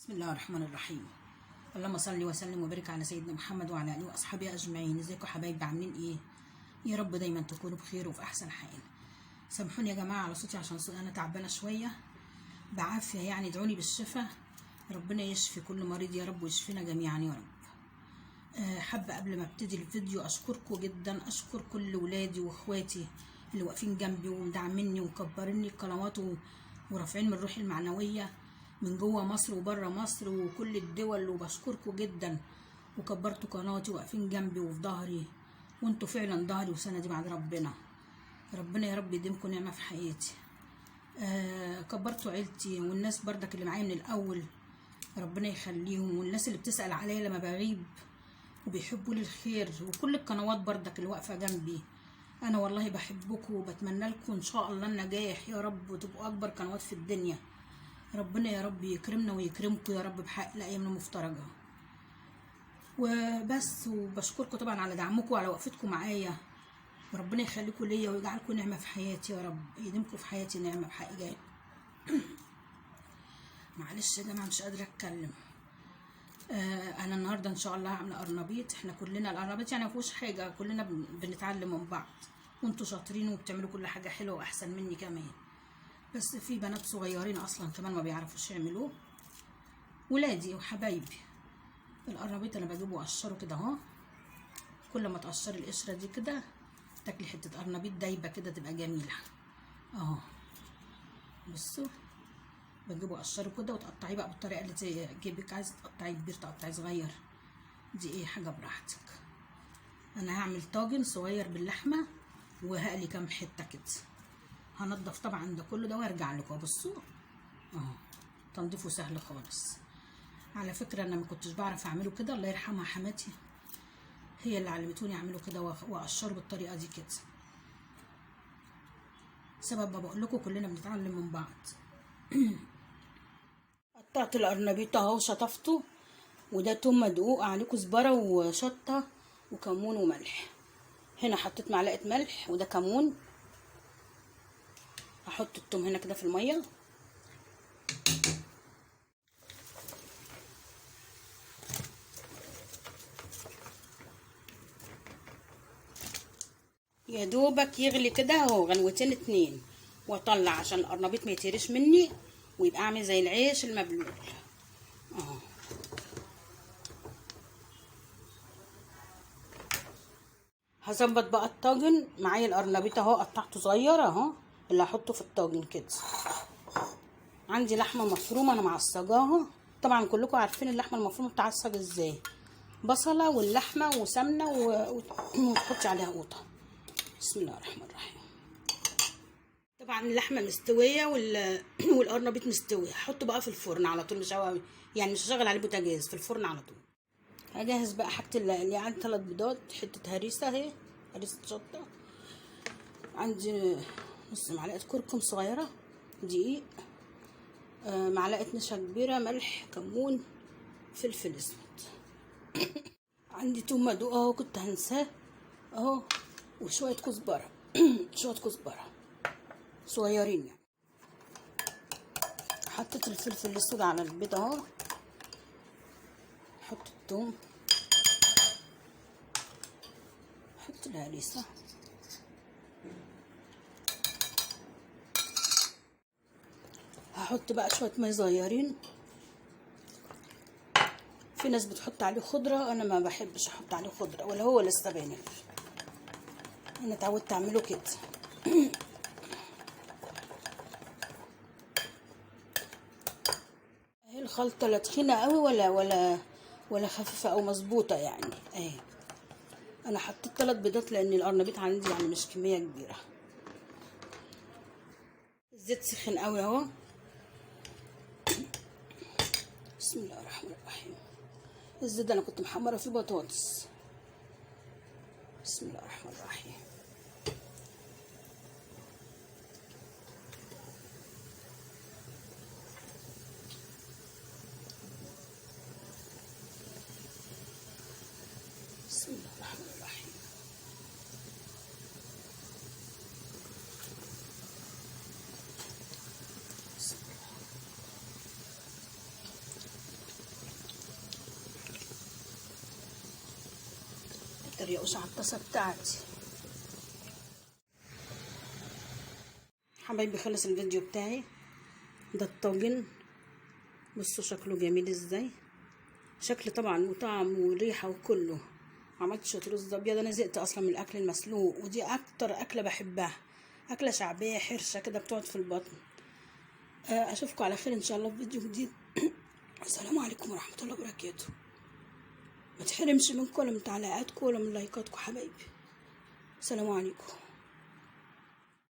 بسم الله الرحمن الرحيم. اللهم صل وسلم وبارك على سيدنا محمد وعلى اله واصحابه اجمعين. ازيكم حبايبي، عاملين ايه؟ يا رب دايما تكونوا بخير وفي احسن حال. سامحوني يا جماعه على صوتي عشان انا تعبانه شويه بعافيه، يعني ادعوني بالشفاء. ربنا يشفي كل مريض يا رب ويشفينا جميعا يا رب. حابه قبل ما ابتدي الفيديو اشكركم جدا، اشكر كل ولادي واخواتي اللي واقفين جنبي ومدعميني ومكبريني القنوات ورافعين من روحي المعنويه من جوه مصر وبره مصر وكل الدول، وبشكركم جدا وكبرتوا قناتي واقفين جنبي وفي ظهري، وانتوا فعلا ظهري وسندي بعد ربنا. ربنا يا رب يديمكم نعمه في حياتي. كبرتوا عيلتي والناس بردك اللي معايا من الاول، ربنا يخليهم، والناس اللي بتسأل عليا لما بغيب وبيحبوا لي الخير، وكل القنوات بردك اللي واقفه جنبي. انا والله بحبكم وبتمنى لكم ان شاء الله النجاح يا رب، وتبقوا اكبر قنوات في الدنيا. ربنا يا رب يكرمنا ويكرمكم يا رب بحق الايام المفترجه وبس. وبشكركم طبعا على دعمكم وعلى وقفتكم معايا، وربنا يخليكم ليا ويجعلكم نعمه في حياتي يا رب، يديمكم في حياتي نعمه بحق جاي. معلش يا جماعه مش قادره اتكلم. انا النهارده ان شاء الله عامله قرنبيط. احنا كلنا القرنبيط يعني مفيهوش حاجه، كلنا بنتعلم من بعض، وانتوا شاطرين وبتعملوا كل حاجه حلوه واحسن مني كمان، بس في بنات صغيرين اصلا كمان ما بيعرفوش يعملوه، ولادي وحبايبي. القرنبيط انا بجيبه واقشره كده اهو، كل ما تقشري القشره دي كده تاكلي حته قرنبيط دايبه كده تبقى جميله اهو. بصوا بجيبه واقشره كده وتقطعيه بقى بالطريقه اللي تجيبك، عايزه تقطعيه كبير تقطعيه صغير، دي ايه حاجه براحتك. انا هعمل طاجن صغير باللحمه وهقلي كام حته كده. هنضف طبعا ده كله ده وارجع لكم. بصوا اهو تنظيفه سهل خالص. على فكره انا ما كنتش بعرف اعمله كده، الله يرحمها حماتي هي اللي علمتوني اعمله كده واقشره بالطريقه دي كده. سبب ما بقول لكم كلنا بنتعلم من بعض. قطعت القرنبيط اهو وشطفته، وده توم مدقوق عليه كزبره وشطه وكمون وملح. هنا حطيت معلقه ملح وده كمون. هحط التوم هنا كده في الميه، يا دوبك يغلي كده اهو غلوتين اتنين، واطلع عشان القرنبيط ما يتهرش مني ويبقى عامل زي العيش المبلول اهو. هظبط بقى الطاجن معايا. القرنبيط اهو قطعته صغير اهو، اللي هحطه في الطاجن كده. عندي لحمه مفرومه انا معصجاها، طبعا كلكم عارفين اللحمه المفرومه بتعصج ازاي. بصله واللحمه وسمنه وتحطي عليها قوطه. بسم الله الرحمن الرحيم. طبعا اللحمه مستويه والقرنبيط مستوي. هحطه بقى في الفرن على طول، يعني مش هشغل عليه بوتاجاز، في الفرن على طول. هجهز بقى حاجه اللي عندي 3 بيضات، حته هريسه اهي، هريسه شطه. عندي نص معلقه كركم صغيره، دقيق، معلقه نشا كبيره، ملح، كمون، فلفل اسود. عندي توم مدقوق اهو كنت هنساه اهو، وشويه كزبره شويه كزبره صغيرين يعني. حطيت الفلفل الاسود على البيض اهو. حط الثوم، حط الهريسه، هحط بقى شويه ميه صغيرين. في ناس بتحط عليه خضره، انا ما بحبش احط عليه خضره ولا هو لسه بانف، انا اتعودت اعمله كده. اهي الخلطه لا تخينه قوي ولا خفيفه او مظبوطه يعني اهي. انا حطيت 3 بيضات لان القرنبيط عندي يعني مش كميه كبيره. الزيت سخن قوي اهو. بسم الله الرحمن الرحيم. الزيت انا كنت محمره فيه بطاطس. بسم الله الرحمن الرحيم. بسم الله الرحمن الرحيم. بسم الله. متريقوش على الطاسه بتاعتي. حبايبي خلص الفيديو بتاعي. ده الطاجن، بصوا شكله جميل ازاي، شكل طبعا وطعم وريحه وكله. عملت شويه رز ابيض، انا زهقت اصلا من الاكل المسلوق، ودي اكتر اكله بحبها، اكله شعبيه حرشه كده بتقعد في البطن. اشوفكم على خير ان شاء الله في فيديو جديد. السلام عليكم ورحمه الله وبركاته. ما تحرمش منكم ولا من تعليقاتكم ولا من لايكاتكم حبايبي. السلام عليكم.